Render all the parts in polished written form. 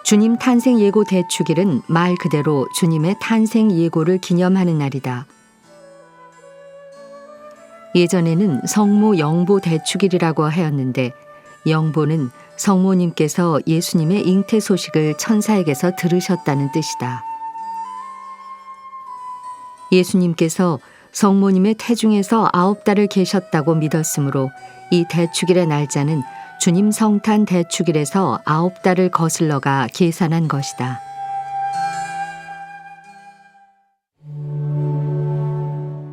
주님 탄생 예고 대축일은 말 그대로 주님의 탄생 예고를 기념하는 날이다. 예전에는 성모 영보 대축일이라고 하였는데 영보는 성모님께서 예수님의 잉태 소식을 천사에게서 들으셨다는 뜻이다. 예수님께서 성모님의 태중에서 9달을 계셨다고 믿었으므로 이 대축일의 날짜는 주님 성탄 대축일에서 9달을 거슬러가 계산한 것이다.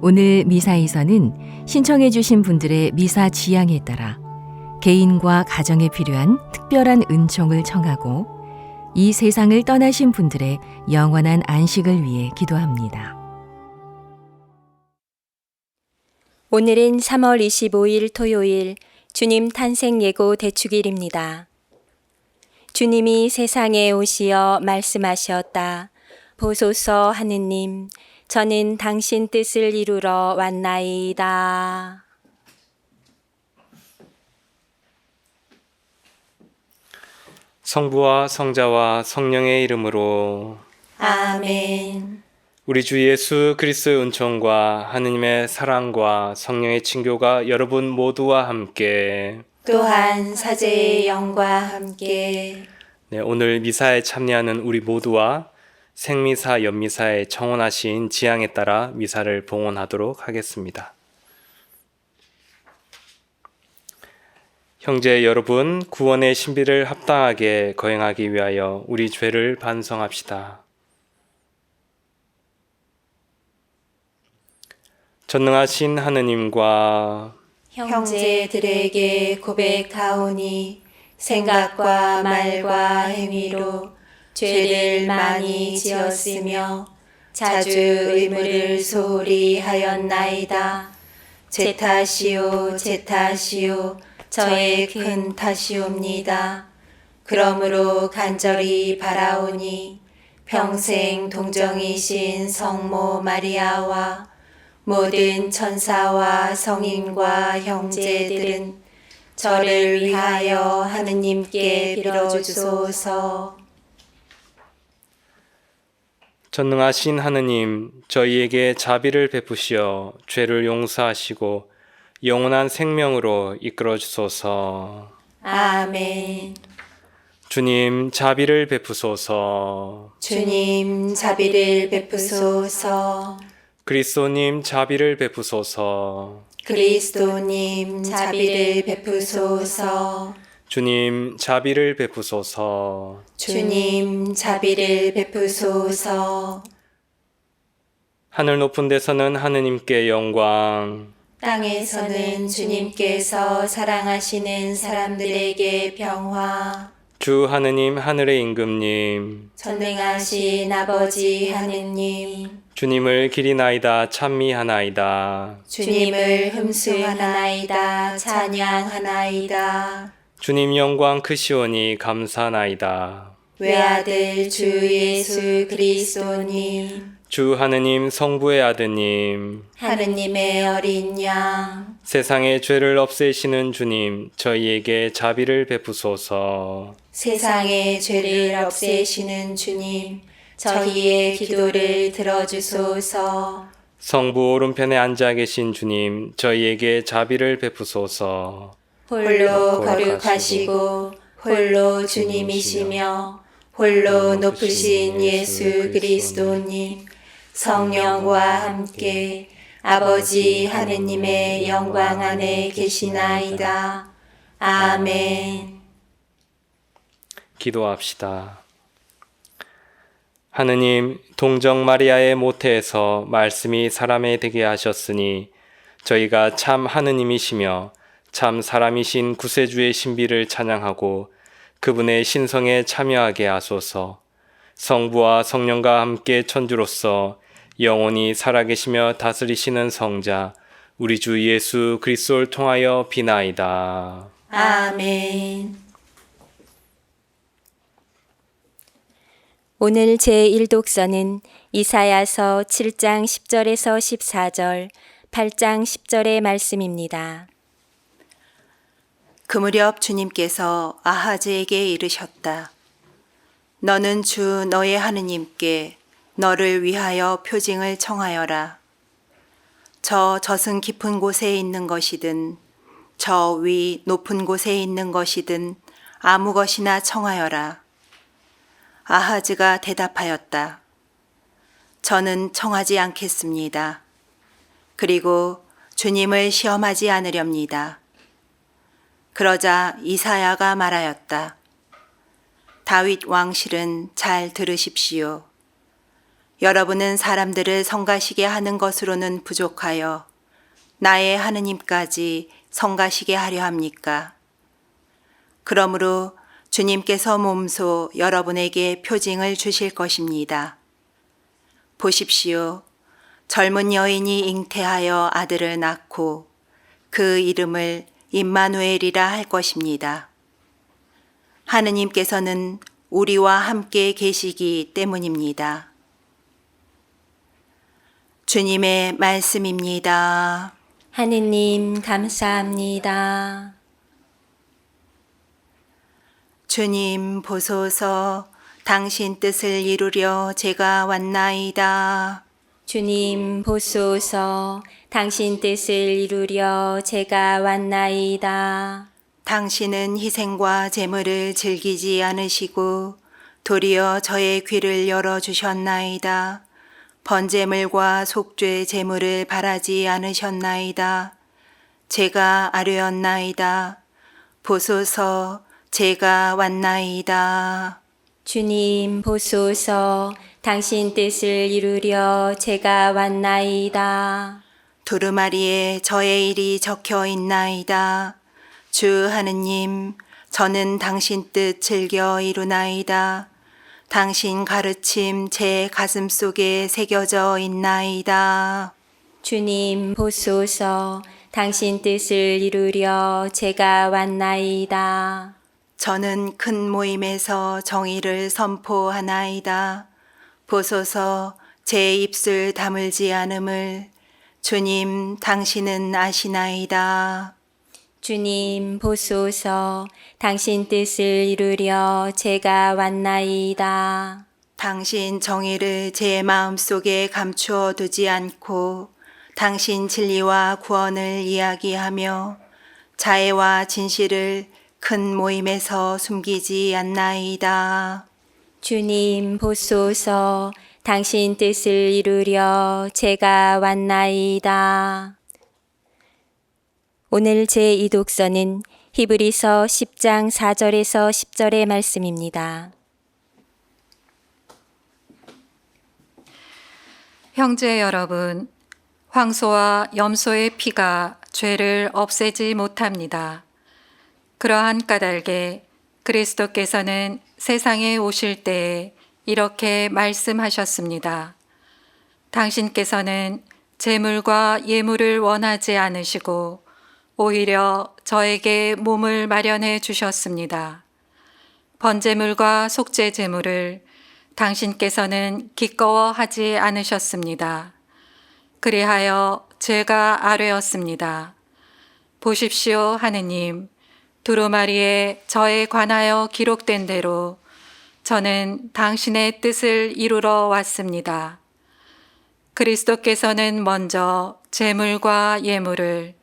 오늘 미사에서는 신청해 주신 분들의 미사 지향에 따라 개인과 가정에 필요한 특별한 은총을 청하고 이 세상을 떠나신 분들의 영원한 안식을 위해 기도합니다. 오늘은 3월 25일 토요일 주님 탄생 예고 대축일입니다. 주님이 세상에 오시어 말씀하셨다. 보소서 하느님, 저는 당신 뜻을 이루러 왔나이다. 성부와 성자와 성령의 이름으로 아멘. 우리 주 예수 그리스도의 은총과 하느님의 사랑과 성령의 친교가 여러분 모두와 함께 또한 사제의 영과 함께 오늘 미사에 참여하는 우리 모두와 생미사 연미사에 청혼하신 지향에 따라 미사를 봉헌하도록 하겠습니다. 형제 여러분, 구원의 신비를 합당하게 거행하기 위하여 우리 죄를 반성합시다. 전능하신 하느님과 형제들에게 고백하오니 생각과 말과 행위로 죄를 많이 지었으며 자주 의무를 소홀히 하였나이다. 제 탓이요 제 탓이요 저의 큰 탓이옵니다. 그러므로 간절히 바라오니 평생 동정이신 성모 마리아와 모든 천사와 성인과 형제들은 저를 위하여 하느님께 빌어주소서. 전능하신 하느님, 저희에게 자비를 베푸시어 죄를 용서하시고 영원한 생명으로 이끌어 주소서. 아멘. 주님, 자비를 베푸소서. 주님, 자비를 베푸소서. 그리스도님, 자비를 베푸소서. 그리스도님, 자비를 베푸소서. 주님, 자비를 베푸소서. 주님, 자비를 베푸소서. 하늘 높은 데서는 하느님께 영광, 땅에서는 주님께서 사랑하시는 사람들에게 평화. 주 하느님, 하늘의 임금님, 전능하신 아버지 하느님, 주님을 기리나이다 찬미하나이다. 주님을 흠수하나이다 찬양하나이다. 주님 영광 크시오니 감사나이다. 외아들 주 예수 그리스도님, 주 하느님 성부의 아드님, 하느님의 어린 양, 세상의 죄를 없애시는 주님, 저희에게 자비를 베푸소서. 세상의 죄를 없애시는 주님, 저희의 기도를 들어주소서. 성부 오른편에 앉아 계신 주님, 저희에게 자비를 베푸소서. 홀로 거룩하시고 홀로 주님이시며 홀로 높으신 예수 그리스도님, 성령과 함께 아버지 하느님의 영광 안에 계시나이다. 아멘. 기도합시다. 하느님, 동정 마리아의 모태에서 말씀이 사람에 되게 하셨으니 저희가 참 하느님이시며 참 사람이신 구세주의 신비를 찬양하고 그분의 신성에 참여하게 하소서. 성부와 성령과 함께 천주로서 영원히 살아계시며 다스리시는 성자 우리 주 예수 그리스도를 통하여 비나이다. 아멘. 오늘 제1독서는 이사야서 7장 10절에서 14절, 8장 10절의 말씀입니다. 그 무렵 주님께서 아하즈에게 이르셨다. 너는 주 너의 하느님께 너를 위하여 표징을 청하여라. 저 젖은 깊은 곳에 있는 것이든 저 위 높은 곳에 있는 것이든 아무 것이나 청하여라. 아하즈가 대답하였다. 저는 청하지 않겠습니다. 그리고 주님을 시험하지 않으렵니다. 그러자 이사야가 말하였다. 다윗 왕실은 잘 들으십시오. 여러분은 사람들을 성가시게 하는 것으로는 부족하여 나의 하느님까지 성가시게 하려 합니까? 그러므로 주님께서 몸소 여러분에게 표징을 주실 것입니다. 보십시오. 젊은 여인이 잉태하여 아들을 낳고 그 이름을 임마누엘이라 할 것입니다. 하느님께서는 우리와 함께 계시기 때문입니다. 주님의 말씀입니다. 하느님 감사합니다. 주님 보소서, 당신 뜻을 이루려 제가 왔나이다. 주님 보소서, 당신 뜻을 이루려 제가 왔나이다. 당신은 희생과 제물을 즐기지 않으시고 도리어 저의 귀를 열어주셨나이다. 번제물과 속죄 제물을 바라지 않으셨나이다. 제가 아뢰었나이다. 보소서, 제가 왔나이다. 주님 보소서, 당신 뜻을 이루려 제가 왔나이다. 두루마리에 저의 일이 적혀 있나이다. 주 하느님, 저는 당신 뜻 즐겨 이루나이다. 당신 가르침 제 가슴 속에 새겨져 있나이다. 주님 보소서, 당신 뜻을 이루려 제가 왔나이다. 저는 큰 모임에서 정의를 선포하나이다. 보소서, 제 입술 다물지 않음을 주님 당신은 아시나이다. 주님 보소서, 당신 뜻을 이루려 제가 왔나이다. 당신 정의를 제 마음속에 감추어 두지 않고 당신 진리와 구원을 이야기하며 자애와 진실을 큰 모임에서 숨기지 않나이다. 주님 보소서, 당신 뜻을 이루려 제가 왔나이다. 오늘 제2독서는 히브리서 10장 4절에서 10절의 말씀입니다. 형제 여러분, 황소와 염소의 피가 죄를 없애지 못합니다. 그러한 까닭에 그리스도께서는 세상에 오실 때에 이렇게 말씀하셨습니다. 당신께서는 제물과 예물을 원하지 않으시고 오히려 저에게 몸을 마련해 주셨습니다. 번제물과 속죄 제물을 당신께서는 기꺼워하지 않으셨습니다. 그리하여 제가 아뢰었습니다. 보십시오, 하느님. 두루마리에 저에 관하여 기록된 대로 저는 당신의 뜻을 이루러 왔습니다. 그리스도께서는 먼저 제물과 예물을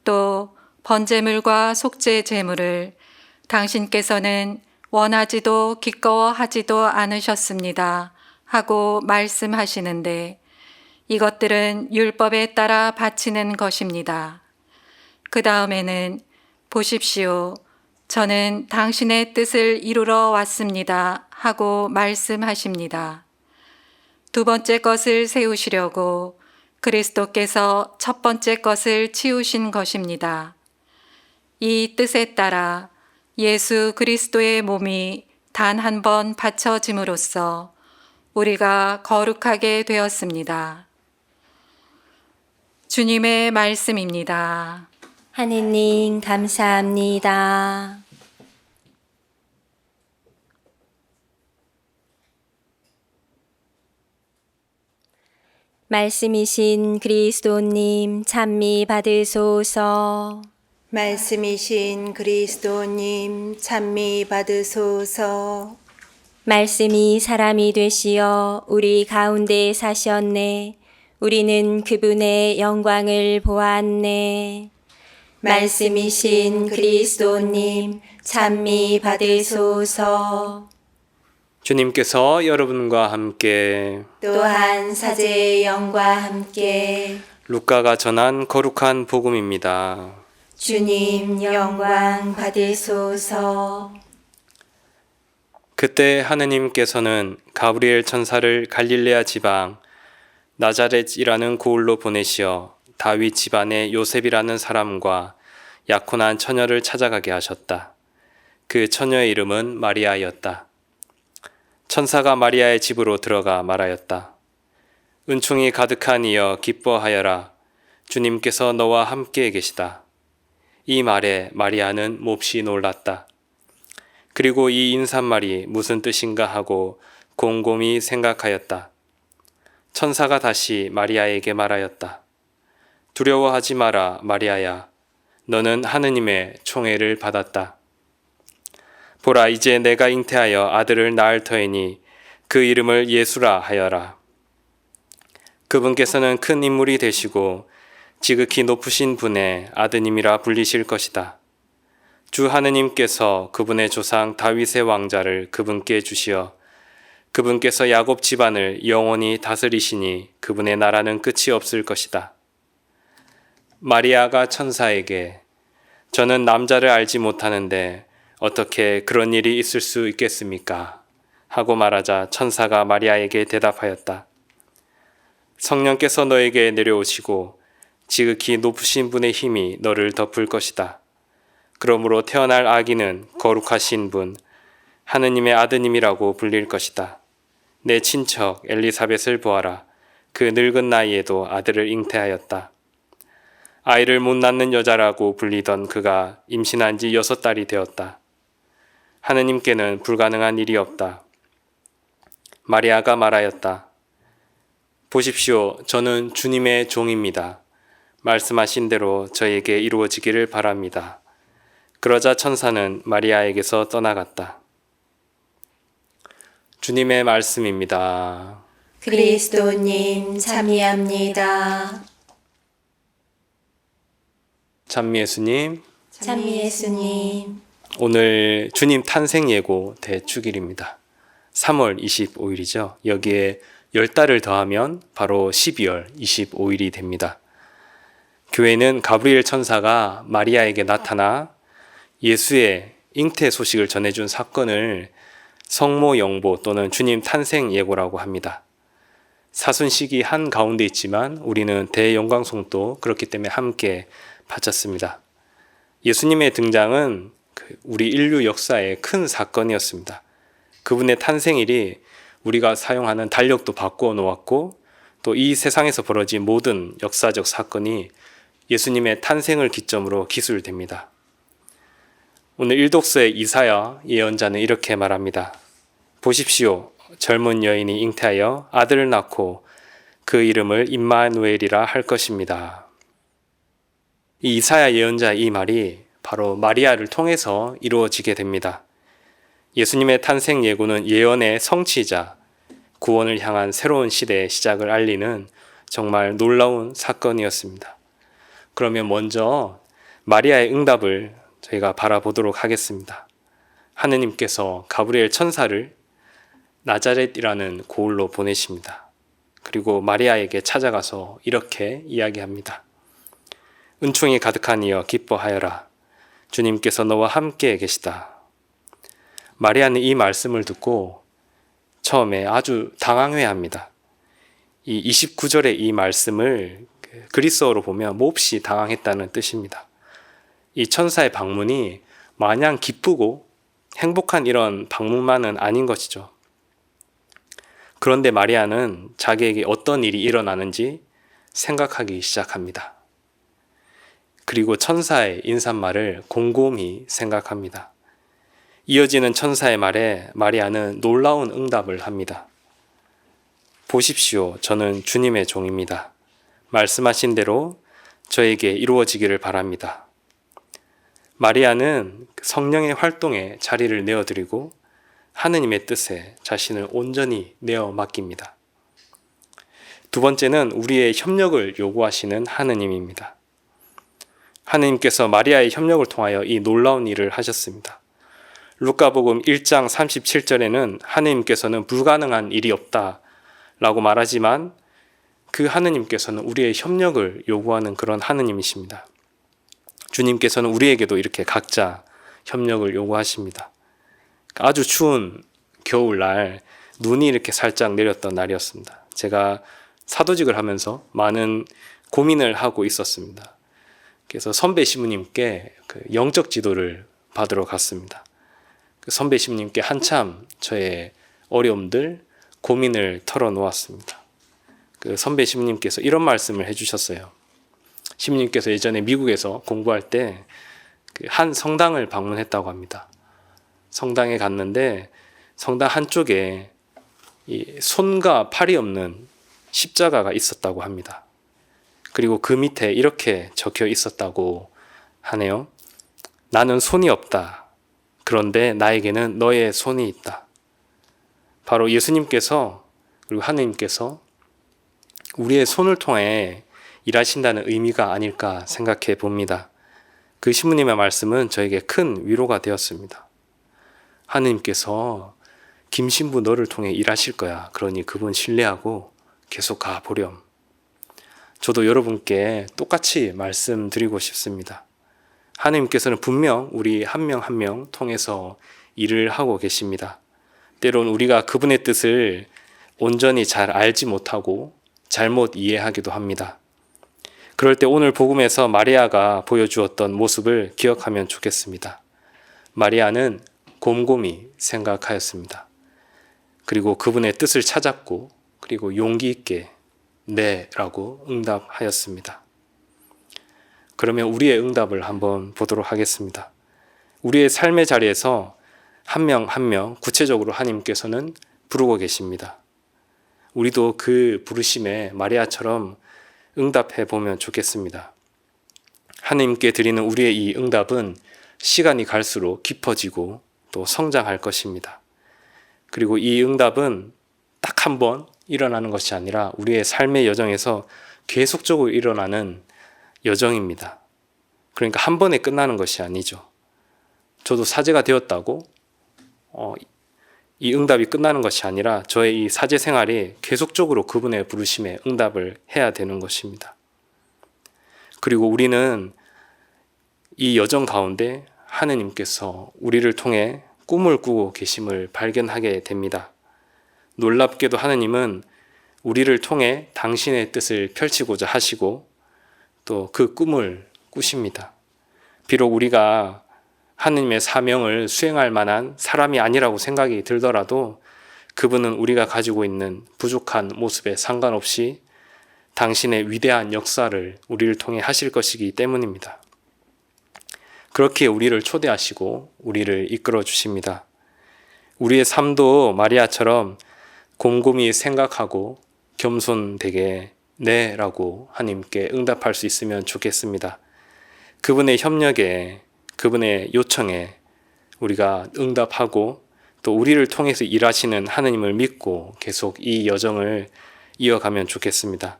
또 번제물과 속죄 제물을 당신께서는 원하지도 기꺼워하지도 않으셨습니다 하고 말씀하시는데 이것들은 율법에 따라 바치는 것입니다. 그 다음에는 보십시오. 저는 당신의 뜻을 이루러 왔습니다 하고 말씀하십니다. 두 번째 것을 세우시려고 그리스도께서 첫 번째 것을 치우신 것입니다. 이 뜻에 따라 예수 그리스도의 몸이 단 한 번 바쳐짐으로써 우리가 거룩하게 되었습니다. 주님의 말씀입니다. 하느님 감사합니다. 말씀이신 그리스도님 찬미 받으소서. 말씀이신 그리스도님 찬미 받으소서. 말씀이 사람이 되시어 우리 가운데 사셨네. 우리는 그분의 영광을 보았네. 말씀이신 그리스도님, 찬미 받으소서. 주님께서 여러분과 함께 또한 사제의 영과 함께 루카가 전한 거룩한 복음입니다. 주님 영광 받으소서. 그때 하느님께서는 가브리엘 천사를 갈릴레아 지방 나자렛이라는 고을로 보내시어 다윗 집안의 요셉이라는 사람과 약혼한 처녀를 찾아가게 하셨다. 그 처녀의 이름은 마리아였다. 천사가 마리아의 집으로 들어가 말하였다. 은총이 가득한 이여 기뻐하여라. 주님께서 너와 함께 계시다. 이 말에 마리아는 몹시 놀랐다. 그리고 이 인사말이 무슨 뜻인가 하고 곰곰이 생각하였다. 천사가 다시 마리아에게 말하였다. 두려워하지 마라, 마리아야. 너는 하느님의 총애를 받았다. 보라, 이제 내가 잉태하여 아들을 낳을 터이니 그 이름을 예수라 하여라. 그분께서는 큰 인물이 되시고 지극히 높으신 분의 아드님이라 불리실 것이다. 주 하느님께서 그분의 조상 다윗의 왕자를 그분께 주시어 그분께서 야곱 집안을 영원히 다스리시니 그분의 나라는 끝이 없을 것이다. 마리아가 천사에게 저는 남자를 알지 못하는데 어떻게 그런 일이 있을 수 있겠습니까? 하고 말하자 천사가 마리아에게 대답하였다. 성령께서 너에게 내려오시고 지극히 높으신 분의 힘이 너를 덮을 것이다. 그러므로 태어날 아기는 거룩하신 분, 하느님의 아드님이라고 불릴 것이다. 내 친척 엘리사벳을 보아라. 그 늙은 나이에도 아들을 잉태하였다. 아이를 못 낳는 여자라고 불리던 그가 임신한 지 6달이 되었다. 하느님께는 불가능한 일이 없다. 마리아가 말하였다. 보십시오. 저는 주님의 종입니다. 말씀하신 대로 저에게 이루어지기를 바랍니다. 그러자 천사는 마리아에게서 떠나갔다. 주님의 말씀입니다. 그리스도님 참미합니다. 찬미 예수님, 참미 예수님. 오늘 주님 탄생 예고 대축일입니다. 3월 25일이죠. 여기에 10달을 더하면 바로 12월 25일이 됩니다. 교회는 가브리엘 천사가 마리아에게 나타나 예수의 잉태 소식을 전해준 사건을 성모 영보 또는 주님 탄생 예고라고 합니다. 사순식이 한 가운데 있지만 우리는 대영광송도 그렇기 때문에 함께 바쳤습니다. 예수님의 등장은 우리 인류 역사의 큰 사건이었습니다. 그분의 탄생일이 우리가 사용하는 달력도 바꾸어 놓았고 또 이 세상에서 벌어진 모든 역사적 사건이 예수님의 탄생을 기점으로 기술됩니다. 오늘 일독서의 이사야 예언자는 이렇게 말합니다. 보십시오. 젊은 여인이 잉태하여 아들을 낳고 그 이름을 임마누엘이라 할 것입니다. 이 이사야 예언자의 이 말이 바로 마리아를 통해서 이루어지게 됩니다. 예수님의 탄생 예고는 예언의 성취자, 구원을 향한 새로운 시대의 시작을 알리는 정말 놀라운 사건이었습니다. 그러면 먼저 마리아의 응답을 저희가 바라보도록 하겠습니다. 하느님께서 가브리엘 천사를 나자렛이라는 고을로 보내십니다. 그리고 마리아에게 찾아가서 이렇게 이야기합니다. 은총이 가득한 이여 기뻐하여라. 주님께서 너와 함께 계시다. 마리아는 이 말씀을 듣고 처음에 아주 당황해합니다. 이 29절의 이 말씀을 그리스어로 보면 몹시 당황했다는 뜻입니다. 이 천사의 방문이 마냥 기쁘고 행복한 이런 방문만은 아닌 것이죠. 그런데 마리아는 자기에게 어떤 일이 일어나는지 생각하기 시작합니다. 그리고 천사의 인사말을 곰곰이 생각합니다. 이어지는 천사의 말에 마리아는 놀라운 응답을 합니다. 보십시오. 저는 주님의 종입니다. 말씀하신 대로 저에게 이루어지기를 바랍니다. 마리아는 성령의 활동에 자리를 내어드리고 하느님의 뜻에 자신을 온전히 내어 맡깁니다. 두 번째는 우리의 협력을 요구하시는 하느님입니다. 하느님께서 마리아의 협력을 통하여 이 놀라운 일을 하셨습니다. 루카복음 1장 37절에는 하느님께서는 불가능한 일이 없다라고 말하지만 그 하느님께서는 우리의 협력을 요구하는 그런 하느님이십니다. 주님께서는 우리에게도 이렇게 각자 협력을 요구하십니다. 아주 추운 겨울날 눈이 이렇게 살짝 내렸던 날이었습니다. 제가 사도직을 하면서 많은 고민을 하고 있었습니다. 그래서 선배 시부님께 그 영적 지도를 받으러 갔습니다. 그 선배 시부님께 한참 저의 어려움들, 고민을 털어놓았습니다. 그 선배 시부님께서 이런 말씀을 해주셨어요. 시부님께서 예전에 미국에서 공부할 때 한 성당을 방문했다고 합니다. 성당에 갔는데 성당 한쪽에 이 손과 팔이 없는 십자가가 있었다고 합니다. 그리고 그 밑에 이렇게 적혀 있었다고 하네요. 나는 손이 없다. 그런데 나에게는 너의 손이 있다. 바로 예수님께서 그리고 하느님께서 우리의 손을 통해 일하신다는 의미가 아닐까 생각해 봅니다. 그 시부님의 말씀은 저에게 큰 위로가 되었습니다. 하느님께서 김 신부 너를 통해 일하실 거야. 그러니 그분 신뢰하고 계속 가보렴. 저도 여러분께 똑같이 말씀드리고 싶습니다. 하느님께서는 분명 우리 한 명 한 명 통해서 일을 하고 계십니다. 때론 우리가 그분의 뜻을 온전히 잘 알지 못하고 잘못 이해하기도 합니다. 그럴 때 오늘 복음에서 마리아가 보여주었던 모습을 기억하면 좋겠습니다. 마리아는 곰곰이 생각하였습니다. 그리고 그분의 뜻을 찾았고 그리고 용기 있게 네 라고 응답하였습니다. 그러면 우리의 응답을 한번 보도록 하겠습니다. 우리의 삶의 자리에서 한 명 한 명 구체적으로 하나님께서는 부르고 계십니다. 우리도 그 부르심에 마리아처럼 응답해 보면 좋겠습니다. 하나님께 드리는 우리의 이 응답은 시간이 갈수록 깊어지고 또 성장할 것입니다. 그리고 이 응답은 딱 한 번 일어나는 것이 아니라 우리의 삶의 여정에서 계속적으로 일어나는 여정입니다. 그러니까 한 번에 끝나는 것이 아니죠. 저도 사제가 되었다고 이 응답이 끝나는 것이 아니라 저의 이 사제 생활이 계속적으로 그분의 부르심에 응답을 해야 되는 것입니다. 그리고 우리는 이 여정 가운데 하느님께서 우리를 통해 꿈을 꾸고 계심을 발견하게 됩니다. 놀랍게도 하느님은 우리를 통해 당신의 뜻을 펼치고자 하시고 또 그 꿈을 꾸십니다. 비록 우리가 하느님의 사명을 수행할 만한 사람이 아니라고 생각이 들더라도 그분은 우리가 가지고 있는 부족한 모습에 상관없이 당신의 위대한 역사를 우리를 통해 하실 것이기 때문입니다. 그렇게 우리를 초대하시고 우리를 이끌어 주십니다. 우리의 삶도 마리아처럼 곰곰이 생각하고 겸손되게 네 라고 하나님께 응답할 수 있으면 좋겠습니다. 그분의 협력에 그분의 요청에 우리가 응답하고 또 우리를 통해서 일하시는 하느님을 믿고 계속 이 여정을 이어가면 좋겠습니다.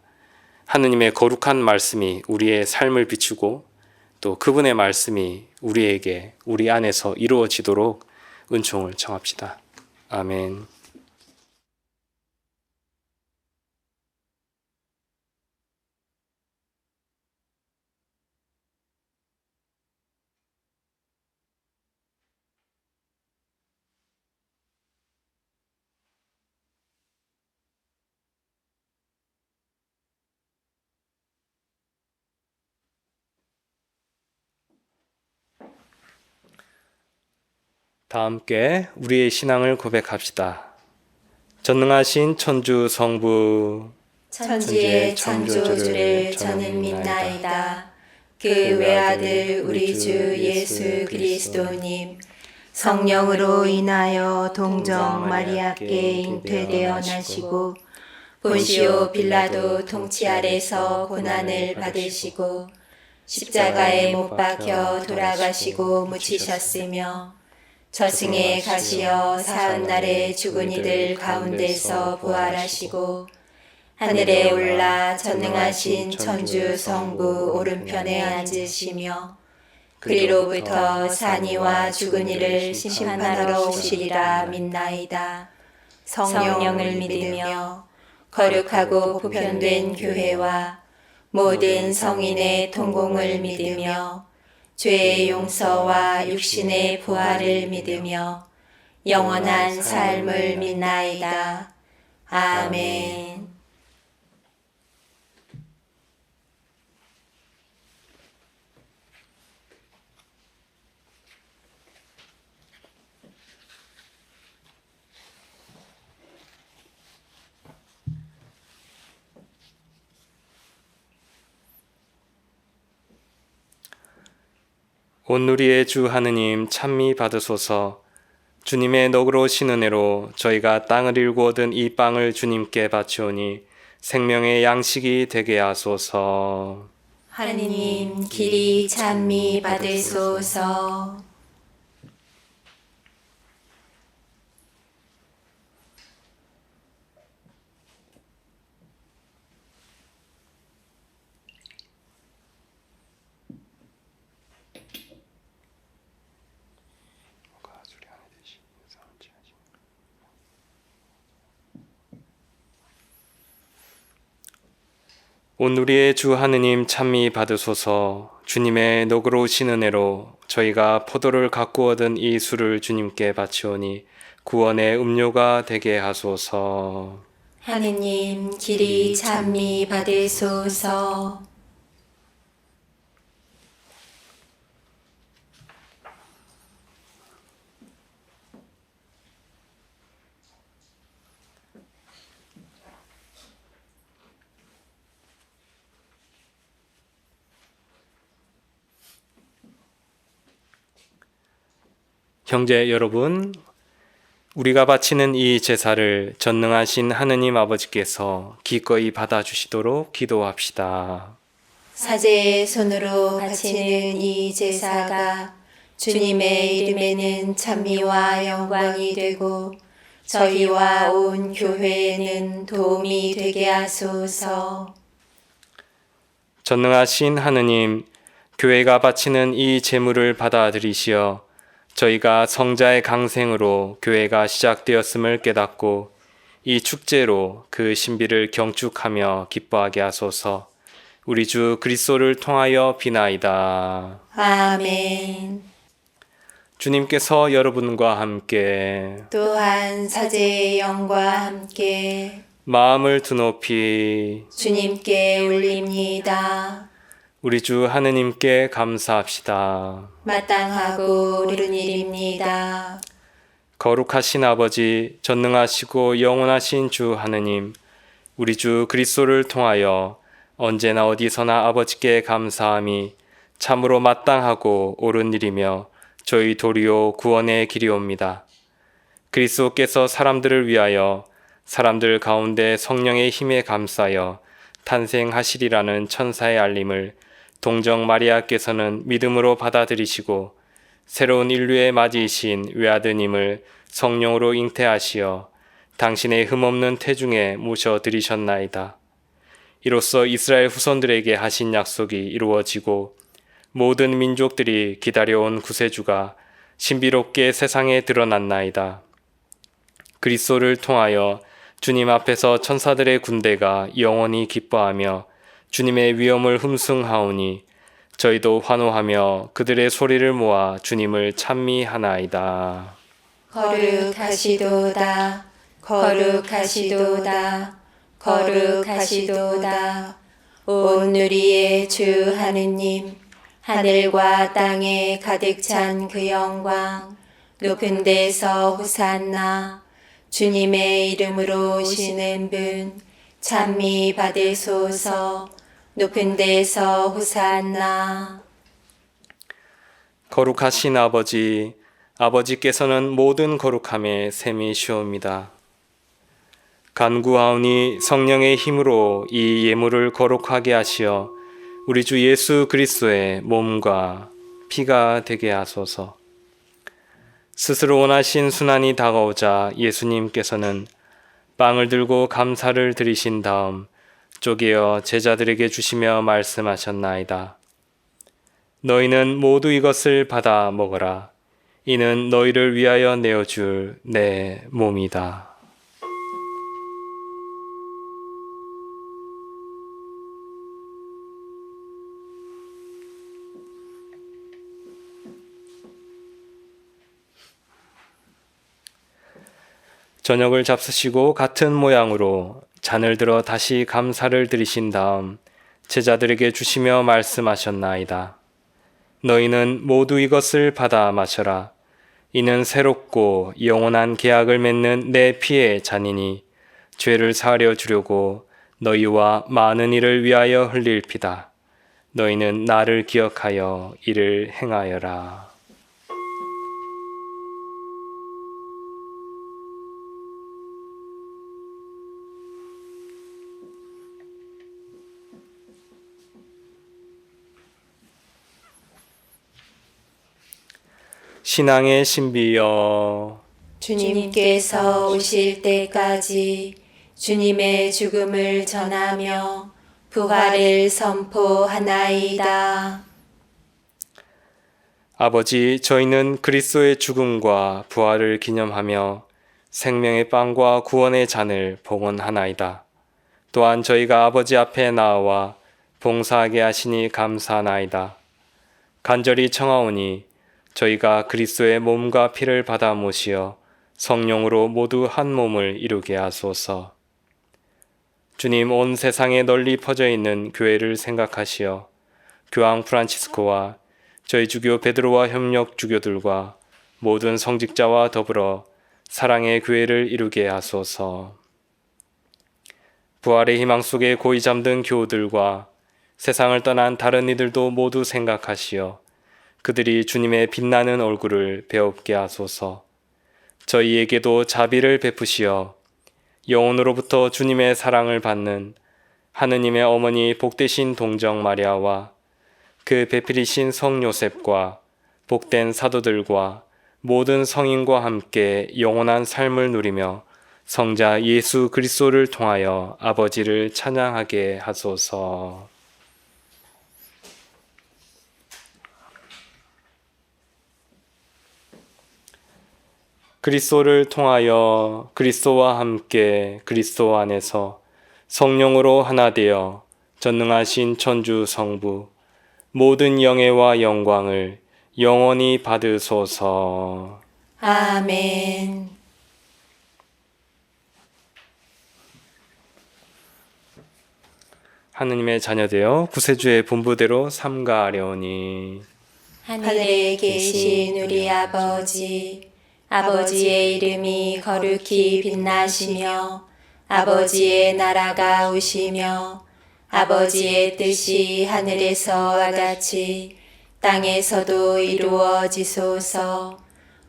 하느님의 거룩한 말씀이 우리의 삶을 비추고 또 그분의 말씀이 우리에게 우리 안에서 이루어지도록 은총을 청합시다. 아멘. 다 함께 우리의 신앙을 고백합시다. 전능하신 천주 성부 천지의 창조주를 저는 믿나이다. 그 외아들 우리 주 예수 그리스도님 성령으로 인하여 동정 마리아께 잉태되어 나시고 본시오 빌라도 통치 아래서 고난을 받으시고 십자가에 못 박혀 돌아가시고 묻히셨으며 저승에 가시어 사흔날에 죽은 이들 가운데서 부활하시고 하늘에 올라 전능하신 천주 성부 오른편에 앉으시며 그리로부터 산이와 죽은 이를 심판하러 오시리라 믿나이다. 성령을 믿으며 거룩하고 보편된 교회와 모든 성인의 통공을 믿으며 죄의 용서와 육신의 부활을 믿으며 영원한 삶을 믿나이다. 아멘. 온누리의 주 하느님 찬미 받으소서. 주님의 너그러우신 은혜로 저희가 땅을 일고 얻은 이 빵을 주님께 바치오니 생명의 양식이 되게 하소서. 하느님 길이 찬미 받으소서. 온누리의 주 하느님 찬미 받으소서. 주님의 너그러우신 은혜로 저희가 포도를 갖고 얻은 이 술을 주님께 바치오니 구원의 음료가 되게 하소서. 하느님 길이 찬미 받으소서. 형제 여러분, 우리가 바치는 이 제사를 전능하신 하느님 아버지께서 기꺼이 받아주시도록 기도합시다. 사제의 손으로 바치는 이 제사가 주님의 이름에는 찬미와 영광이 되고 저희와 온 교회에는 도움이 되게 하소서. 전능하신 하느님, 교회가 바치는 이 제물을 받아들이시어 저희가 성자의 강생으로 교회가 시작되었음을 깨닫고 이 축제로 그 신비를 경축하며 기뻐하게 하소서. 우리 주 그리스도를 통하여 비나이다. 아멘. 주님께서 여러분과 함께 또한 사제의 영과 함께 마음을 드높이 주님께 올립니다. 우리 주 하느님께 감사합시다. 마땅하고 옳은 일입니다. 거룩하신 아버지, 전능하시고 영원하신 주 하느님, 우리 주 그리스도를 통하여 언제나 어디서나 아버지께 감사함이 참으로 마땅하고 옳은 일이며 저희 도리오 구원의 길이옵니다. 그리스도께서 사람들을 위하여 사람들 가운데 성령의 힘에 감싸여 탄생하시리라는 천사의 알림을 동정 마리아께서는 믿음으로 받아들이시고 새로운 인류의 맞이이신 외아드님을 성령으로 잉태하시어 당신의 흠없는 태중에 모셔드리셨나이다. 이로써 이스라엘 후손들에게 하신 약속이 이루어지고 모든 민족들이 기다려온 구세주가 신비롭게 세상에 드러났나이다. 그리스도를 통하여 주님 앞에서 천사들의 군대가 영원히 기뻐하며 주님의 위엄을 흠숭하오니 저희도 환호하며 그들의 소리를 모아 주님을 찬미하나이다. 거룩하시도다. 거룩하시도다. 거룩하시도다. 온누리의 주 하느님, 하늘과 땅에 가득 찬 그 영광, 높은 데서 호산나. 주님의 이름으로 오시는 분 찬미 받으소서. 높은 데서 호산나. 거룩하신 아버지, 아버지께서는 모든 거룩함에 셈이시옵니다. 간구하오니 성령의 힘으로 이 예물을 거룩하게 하시어 우리 주 예수 그리스도의 몸과 피가 되게 하소서. 스스로 원하신 순환이 다가오자 예수님께서는 빵을 들고 감사를 드리신 다음 쪼개어 제자들에게 주시며 말씀하셨나이다. 너희는 모두 이것을 받아 먹어라. 이는 너희를 위하여 내어줄 내 몸이다. 저녁을 잡수시고 같은 모양으로 잔을 들어 다시 감사를 드리신 다음 제자들에게 주시며 말씀하셨나이다. 너희는 모두 이것을 받아 마셔라. 이는 새롭고 영원한 계약을 맺는 내 피의 잔이니 죄를 사하려 주려고 너희와 많은 이를 위하여 흘릴 피다. 너희는 나를 기억하여 이를 행하여라. 신앙의 신비여, 주님께서 오실 때까지 주님의 죽음을 전하며 부활을 선포하나이다. 아버지, 저희는 그리스도의 죽음과 부활을 기념하며 생명의 빵과 구원의 잔을 봉헌하나이다. 또한 저희가 아버지 앞에 나와 봉사하게 하시니 감사하나이다. 간절히 청하오니 저희가 그리스도의 몸과 피를 받아 모시어 성령으로 모두 한 몸을 이루게 하소서. 주님, 온 세상에 널리 퍼져 있는 교회를 생각하시어 교황 프란치스코와 저희 주교 베드로와 협력 주교들과 모든 성직자와 더불어 사랑의 교회를 이루게 하소서. 부활의 희망 속에 고이 잠든 교우들과 세상을 떠난 다른 이들도 모두 생각하시어 그들이 주님의 빛나는 얼굴을 배웁게 하소서. 저희에게도 자비를 베푸시어 영혼으로부터 주님의 사랑을 받는 하느님의 어머니 복되신 동정 마리아와 그 배필이신 성 요셉과 복된 사도들과 모든 성인과 함께 영원한 삶을 누리며 성자 예수 그리스도를 통하여 아버지를 찬양하게 하소서. 그리스도를 통하여 그리스도와 함께 그리스도 안에서 성령으로 하나 되어 전능하신 천주 성부 모든 영예와 영광을 영원히 받으소서. 아멘. 하느님의 자녀되어 구세주의 본부대로 삼가하려니. 하늘에 계신 우리 아버지, 아버지의 이름이 거룩히 빛나시며 아버지의 나라가 오시며 아버지의 뜻이 하늘에서와 같이 땅에서도 이루어지소서.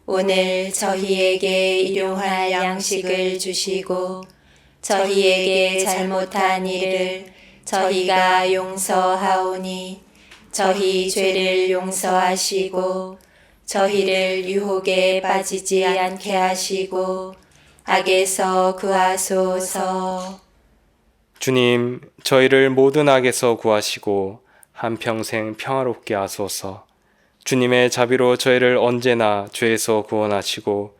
오늘 저희에게 일용할 양식을 주시고 저희에게 잘못한 일을 저희가 용서하오니 저희 죄를 용서하시고 저희를 유혹에 빠지지 않게 하시고 악에서 구하소서. 주님, 저희를 모든 악에서 구하시고 한평생 평화롭게 하소서. 주님의 자비로 저희를 언제나 죄에서 구원하시고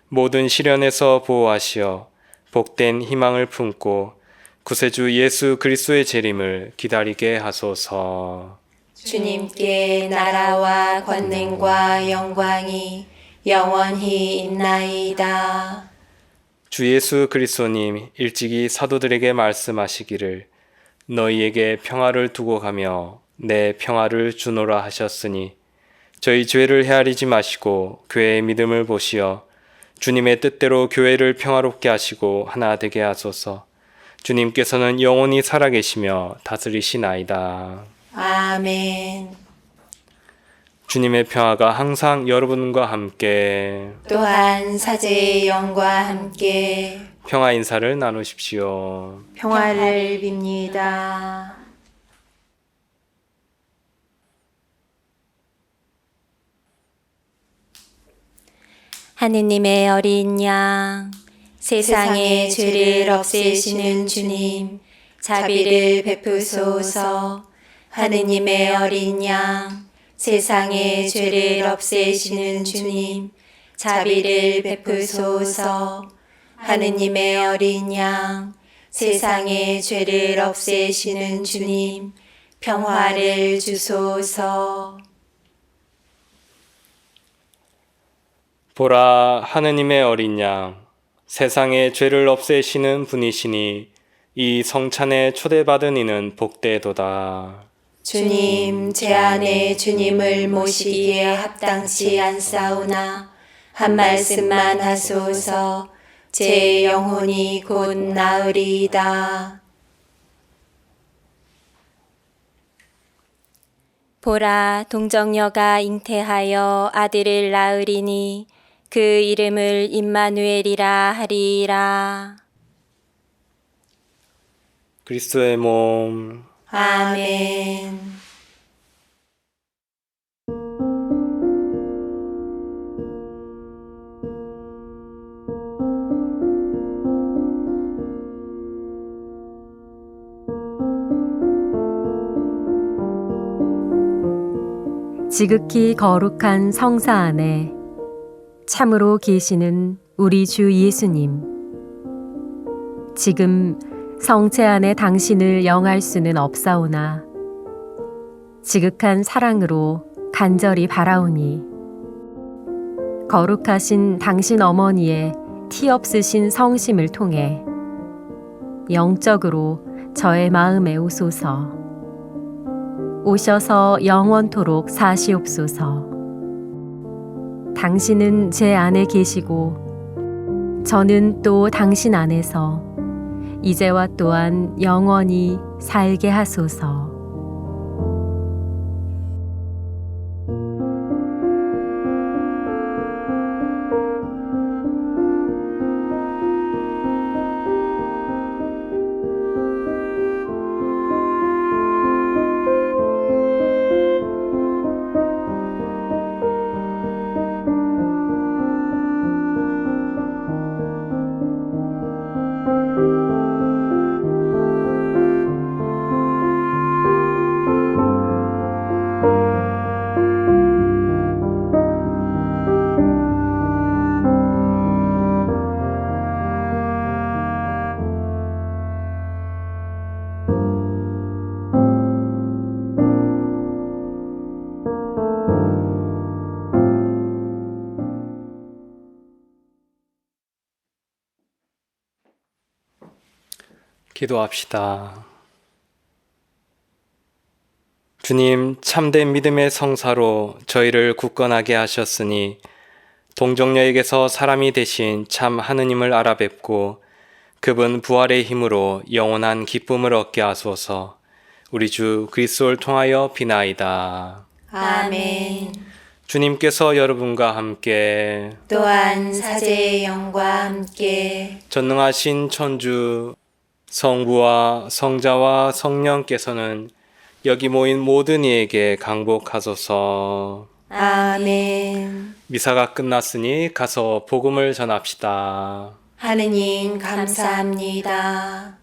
모든 시련에서 보호하시어 복된 희망을 품고 구세주 예수 그리스도의 재림을 기다리게 하소서. 주님께 나라와 권능과 영광이 영원히 있나이다. 주 예수 그리스도님 일찍이 사도들에게 말씀하시기를 너희에게 평화를 두고 가며 내 평화를 주노라 하셨으니 저희 죄를 헤아리지 마시고 교회의 믿음을 보시어 주님의 뜻대로 교회를 평화롭게 하시고 하나 되게 하소서. 주님께서는 영원히 살아계시며 다스리시나이다. 아멘. 주님의 평화가 항상 여러분과 함께 또한 사제의 영과 함께 평화 인사를 나누십시오. 평화를 빕니다. 하느님의 어린 양, 세상의 죄를 없애시는 주님, 자비를 베푸소서. 하느님의 어린 양, 세상의 죄를 없애시는 주님, 자비를 베푸소서. 하느님의 어린 양, 세상의 죄를 없애시는 주님, 평화를 주소서. 보라, 하느님의 어린 양, 세상의 죄를 없애시는 분이시니 이 성찬에 초대받은 이는 복되도다. 주님, 제 안에 주님을 모시기에 합당치 않사오나 한 말씀만 하소서. 제 영혼이 곧 나으리이다. 보라, 동정녀가 잉태하여 아들을 낳으리니 그 이름을 임마누엘이라 하리이라. 그리스도의 몸, 아멘. 지극히 거룩한 성사 안에 참으로 계시는 우리 주 예수님, 지금 성체 안에 당신을 영할 수는 없사오나 지극한 사랑으로 간절히 바라오니 거룩하신 당신 어머니의 티 없으신 성심을 통해 영적으로 저의 마음에 오소서. 오셔서 영원토록 사시옵소서. 당신은 제 안에 계시고 저는 또 당신 안에서 이제와 또한 영원히 살게 하소서. 기도합시다. 주님, 참된 믿음의 성사로 저희를 굳건하게 하셨으니 동정녀에게서 사람이 되신 참 하느님을 알아뵙고 그분 부활의 힘으로 영원한 기쁨을 얻게 하소서. 우리 주 그리스도를 통하여 비나이다. 아멘. 주님께서 여러분과 함께 또한 사제의 영과 함께 전능하신 천주 성부와 성자와 성령께서는 여기 모인 모든 이에게 강복하소서. 아멘. 미사가 끝났으니 가서 복음을 전합시다. 하느님 감사합니다.